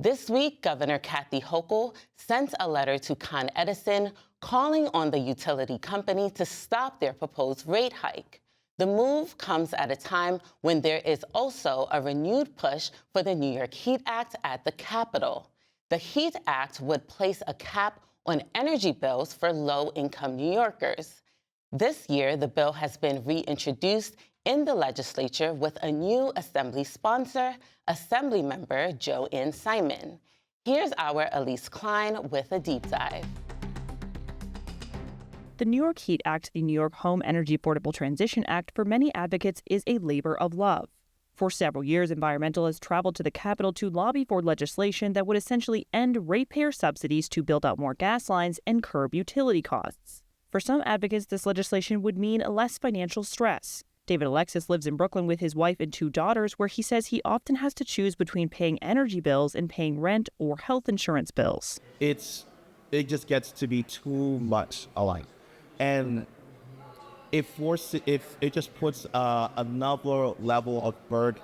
This week, Governor Kathy Hochul sent a letter to Con Edison calling on the utility company to stop their proposed rate hike. The move comes at a time when there is also a renewed push for the New York Heat Act at the Capitol. The Heat Act would place a cap on energy bills for low-income New Yorkers. This year, the bill has been reintroduced in the legislature with a new assembly sponsor, Assemblymember Joanne Simon. Here's our Elise Klein with a deep dive. The New York Heat Act, the New York Home Energy Affordable Transition Act, for many advocates is a labor of love. For several years, environmentalists traveled to the Capitol to lobby for legislation that would essentially end ratepayer subsidies to build out more gas lines and curb utility costs. For some advocates, this legislation would mean less financial stress. David Alexis lives in Brooklyn with his wife and two daughters, where he says he often has to choose between paying energy bills and paying rent or health insurance bills. It just gets to be too much alike. And it just puts another level of burden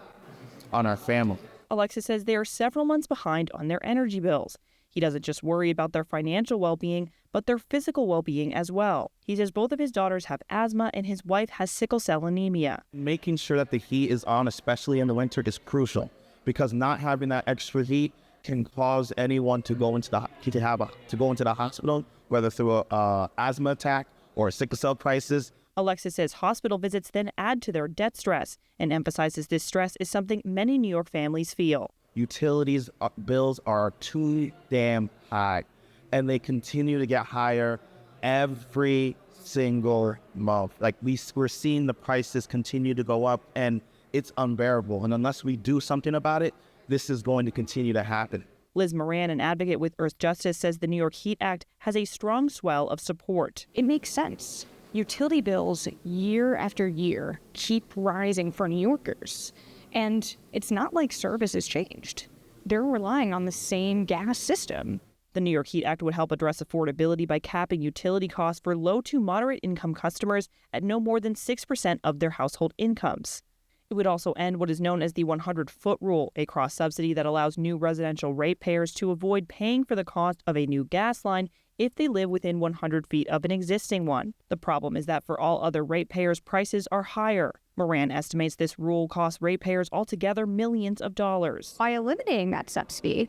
on our family. Alexis says they are several months behind on their energy bills. He doesn't just worry about their financial well-being, but their physical well-being as well. He says both of his daughters have asthma and his wife has sickle cell anemia. Making sure that the heat is on, especially in the winter, is crucial because not having that extra heat can cause anyone to go into the hospital, whether through a asthma attack or a sickle cell crisis. Alexis says hospital visits then add to their debt stress and emphasizes this stress is something many New York families feel. Utilities bills are too damn high, and they continue to get higher every single month. Like we're seeing the prices continue to go up, and it's unbearable. And unless we do something about it, this is going to continue to happen. Liz Moran, an advocate with Earth Justice, says the New York Heat Act has a strong swell of support. It makes sense. Utility bills year after year keep rising for New Yorkers. And it's not like service has changed. They're relying on the same gas system. The New York Heat Act would help address affordability by capping utility costs for low to moderate income customers at no more than 6% of their household incomes. It would also end what is known as the 100-foot rule, a cross-subsidy that allows new residential ratepayers to avoid paying for the cost of a new gas line if they live within 100 feet of an existing one. The problem is that for all other ratepayers, prices are higher. Moran estimates this rule costs ratepayers altogether millions of dollars. By eliminating that subsidy,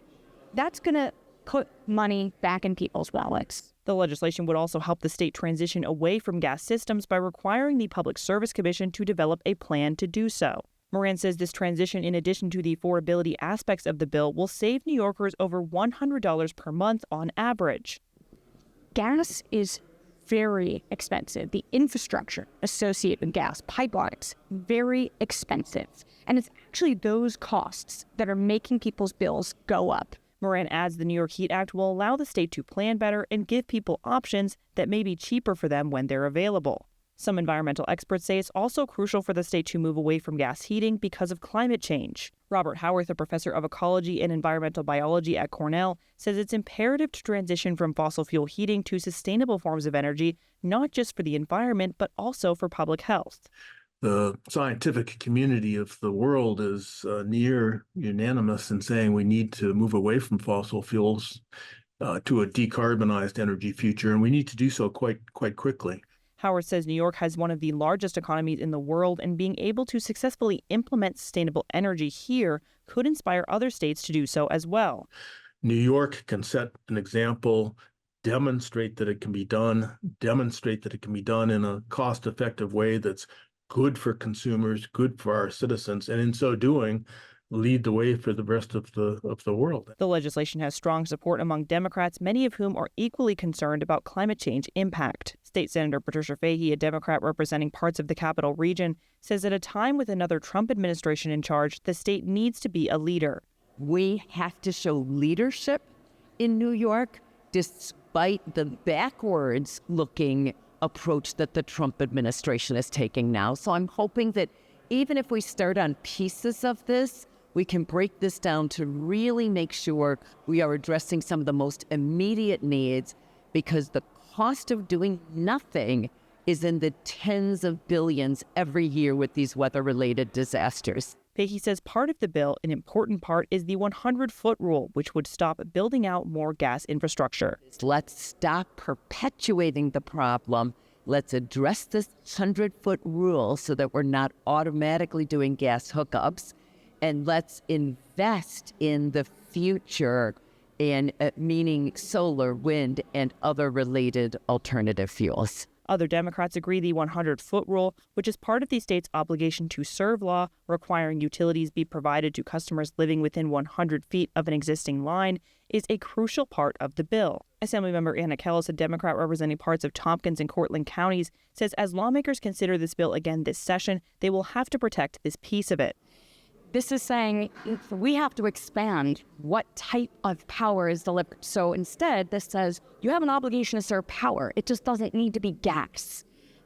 that's going to put money back in people's wallets. The legislation would also help the state transition away from gas systems by requiring the Public Service Commission to develop a plan to do so. Moran says this transition, in addition to the affordability aspects of the bill, will save New Yorkers over $100 per month on average. Gas is very expensive. The infrastructure associated with gas pipelines, very expensive. And it's actually those costs that are making people's bills go up. Moran adds the New York Heat Act will allow the state to plan better and give people options that may be cheaper for them when they're available. Some environmental experts say it's also crucial for the state to move away from gas heating because of climate change. Robert Howarth, a professor of ecology and environmental biology at Cornell, says it's imperative to transition from fossil fuel heating to sustainable forms of energy, not just for the environment, but also for public health. The scientific community of the world is near unanimous in saying we need to move away from fossil fuels to a decarbonized energy future, and we need to do so quite quickly. Howard says New York has one of the largest economies in the world, and being able to successfully implement sustainable energy here could inspire other states to do so as well. New York can set an example, demonstrate that it can be done in a cost-effective way that's good for consumers, good for our citizens, and in so doing, lead the way for the rest of the world. The legislation has strong support among Democrats, many of whom are equally concerned about climate change impact. State Senator Patricia Fahey, a Democrat representing parts of the Capital Region, says at a time with another Trump administration in charge, the state needs to be a leader. We have to show leadership in New York despite the backwards-looking approach that the Trump administration is taking now. So I'm hoping that even if we start on pieces of this, we can break this down to really make sure we are addressing some of the most immediate needs, because the cost of doing nothing is in the tens of billions every year with these weather-related disasters. He says part of the bill, an important part, is the 100-foot rule, which would stop building out more gas infrastructure. Let's stop perpetuating the problem. Let's address this 100-foot rule so that we're not automatically doing gas hookups. And let's invest in the future in meaning solar, wind, and other related alternative fuels. Other Democrats agree the 100-foot rule, which is part of the state's obligation to serve law, requiring utilities be provided to customers living within 100 feet of an existing line, is a crucial part of the bill. Assemblymember Anna Kellis, a Democrat representing parts of Tompkins and Cortland counties, says as lawmakers consider this bill again this session, they will have to protect this piece of it. This is saying we have to expand what type of power is delivered. So instead, this says you have an obligation to serve power. It just doesn't need to be gas.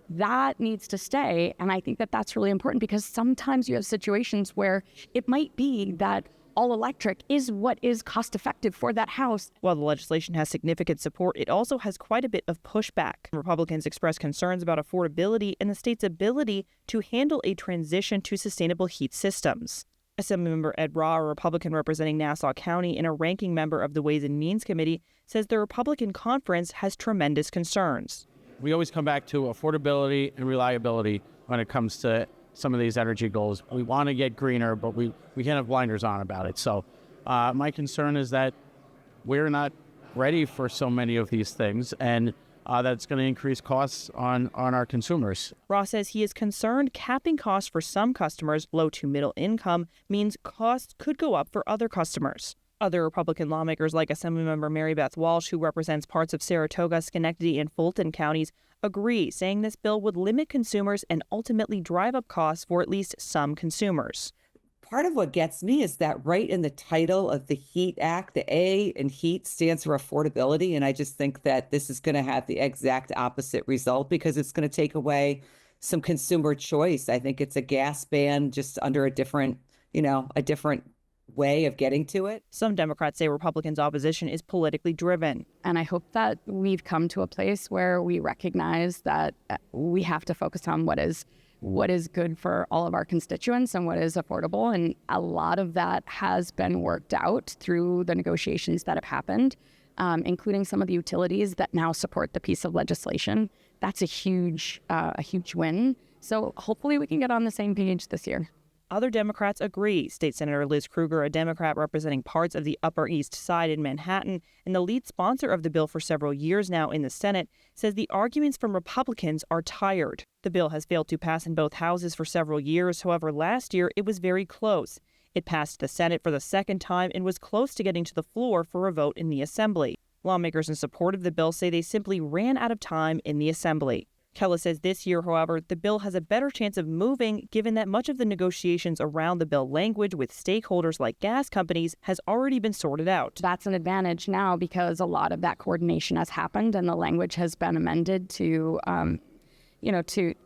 That needs to stay. And I think that that's really important because sometimes you have situations where it might be that all electric is what is cost effective for that house. While the legislation has significant support, it also has quite a bit of pushback. Republicans expressed concerns about affordability and the state's ability to handle a transition to sustainable heat systems. Assemblymember Ed Raw, a Republican representing Nassau County and a ranking member of the Ways and Means Committee, says the Republican conference has tremendous concerns. We always come back to affordability and reliability when it comes to some of these energy goals. We want to get greener, but we can't have blinders on about it. So my concern is that we're not ready for so many of these things, and that's going to increase costs on our consumers. Ross says he is concerned capping costs for some customers, low to middle income, means costs could go up for other customers. Other Republican lawmakers like Assemblymember Mary Beth Walsh, who represents parts of Saratoga, Schenectady, and Fulton counties, agree, saying this bill would limit consumers and ultimately drive up costs for at least some consumers. Part of what gets me is that right in the title of the HEAT Act, the A in HEAT stands for affordability. And I just think that this is going to have the exact opposite result because it's going to take away some consumer choice. I think it's a gas ban just under a different way of getting to it. Some Democrats say Republicans' opposition is politically driven. And I hope that we've come to a place where we recognize that we have to focus on what is good for all of our constituents and what is affordable. And a lot of that has been worked out through the negotiations that have happened, including some of the utilities that now support the piece of legislation. That's a huge win. So hopefully we can get on the same page this year. Other Democrats agree. State Senator Liz Krueger, a Democrat representing parts of the Upper East Side in Manhattan and the lead sponsor of the bill for several years now in the Senate, says the arguments from Republicans are tired. The bill has failed to pass in both houses for several years. However, last year it was very close. It passed the Senate for the second time and was close to getting to the floor for a vote in the Assembly. Lawmakers in support of the bill say they simply ran out of time in the Assembly. Kellis says this year, however, the bill has a better chance of moving given that much of the negotiations around the bill language with stakeholders like gas companies has already been sorted out. That's an advantage now because a lot of that coordination has happened and the language has been amended to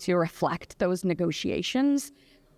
reflect those negotiations.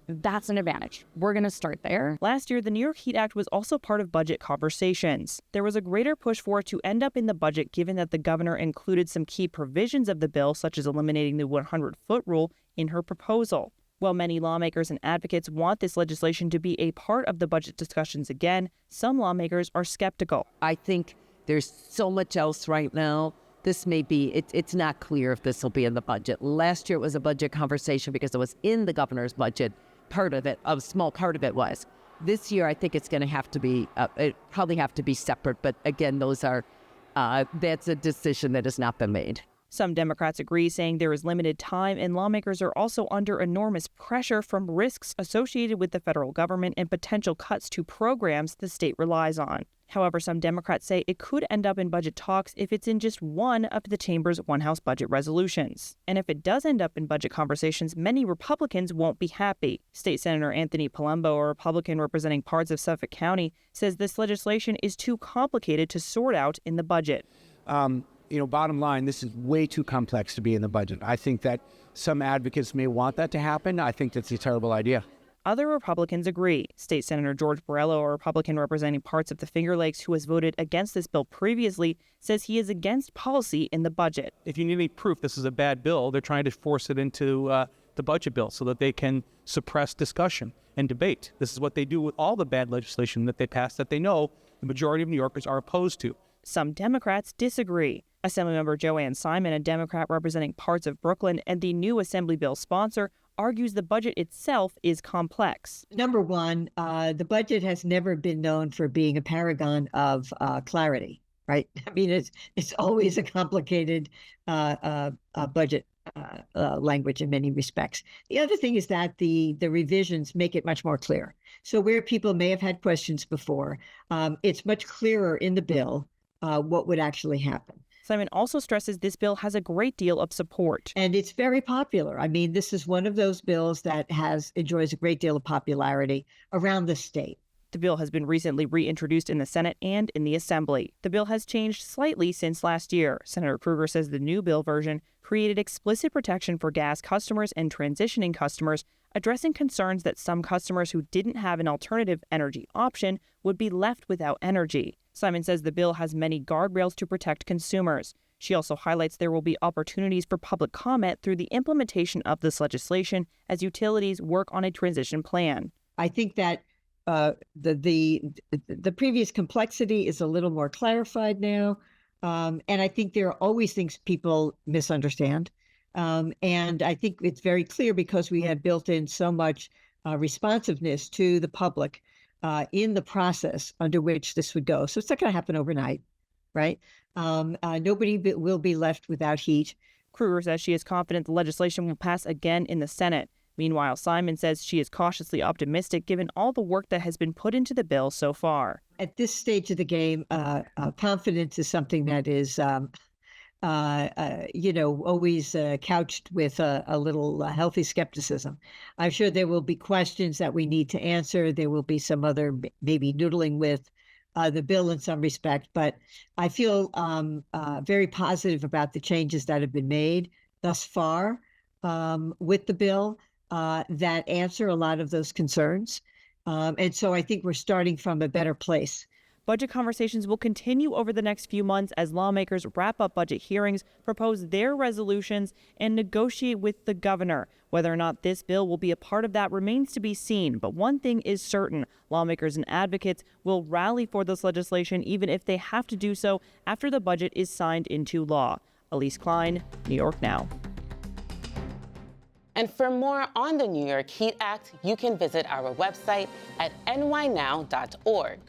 That's an advantage. We're going to start there. Last year, the New York HEAT Act was also part of budget conversations. There was a greater push for it to end up in the budget given that the governor included some key provisions of the bill, such as eliminating the 100-foot rule, in her proposal. While many lawmakers and advocates want this legislation to be a part of the budget discussions again, some lawmakers are skeptical. I think there's so much else right now. This may be, it's not clear if this will be in the budget. Last year it was a budget conversation because it was in the governor's budget. Part of it, a small part of it was. This year, I think it's going to have to be, it probably have to be separate. But again, that's a decision that has not been made. Some Democrats agree, saying there is limited time, and lawmakers are also under enormous pressure from risks associated with the federal government and potential cuts to programs the state relies on. However, some Democrats say it could end up in budget talks if it's in just one of the chamber's one-house budget resolutions. And if it does end up in budget conversations, many Republicans won't be happy. State Senator Anthony Palumbo, a Republican representing parts of Suffolk County, says this legislation is too complicated to sort out in the budget. Bottom line, this is way too complex to be in the budget. I think that some advocates may want that to happen. I think that's a terrible idea. Other Republicans agree. State Senator George Borrello, a Republican representing parts of the Finger Lakes who has voted against this bill previously, says he is against policy in the budget. If you need any proof this is a bad bill, they're trying to force it into the budget bill so that they can suppress discussion. and debate. This is what they do with all the bad legislation that they pass that they know the majority of New Yorkers are opposed to. Some Democrats disagree. Assemblymember Joanne Simon, a Democrat representing parts of Brooklyn and the new Assembly bill sponsor, argues the budget itself is complex. Number one, the budget has never been known for being a paragon of clarity, right? I mean, it's always a complicated budget language in many respects. The other thing is that the revisions make it much more clear. So where people may have had questions before, it's much clearer in the bill what would actually happen. Simon also stresses this bill has a great deal of support. And it's very popular. I mean, this is one of those bills that enjoys a great deal of popularity around the state. The bill has been recently reintroduced in the Senate and in the Assembly. The bill has changed slightly since last year. Senator Krueger says the new bill version created explicit protection for gas customers and transitioning customers, addressing concerns that some customers who didn't have an alternative energy option would be left without energy. Simon says the bill has many guardrails to protect consumers. She also highlights there will be opportunities for public comment through the implementation of this legislation as utilities work on a transition plan. I think that the previous complexity is a little more clarified now, and I think there are always things people misunderstand. And I think it's very clear because we have built in so much responsiveness to the public in the process under which this would go. So it's not going to happen overnight, right? Nobody will be left without heat. Krueger says she is confident the legislation will pass again in the Senate. Meanwhile, Simon says she is cautiously optimistic given all the work that has been put into the bill so far. At this stage of the game, confidence is something that is always couched with a little healthy skepticism. I'm sure there will be questions that we need to answer. There will be some other maybe noodling with the bill in some respect, but I feel very positive about the changes that have been made thus far with the bill that answer a lot of those concerns. And so I think we're starting from a better place. Budget conversations will continue over the next few months as lawmakers wrap up budget hearings, propose their resolutions, and negotiate with the governor. Whether or not this bill will be a part of that remains to be seen. But one thing is certain, lawmakers and advocates will rally for this legislation even if they have to do so after the budget is signed into law. Elise Klein, New York Now. And for more on the New York Heat Act, you can visit our website at nynow.org.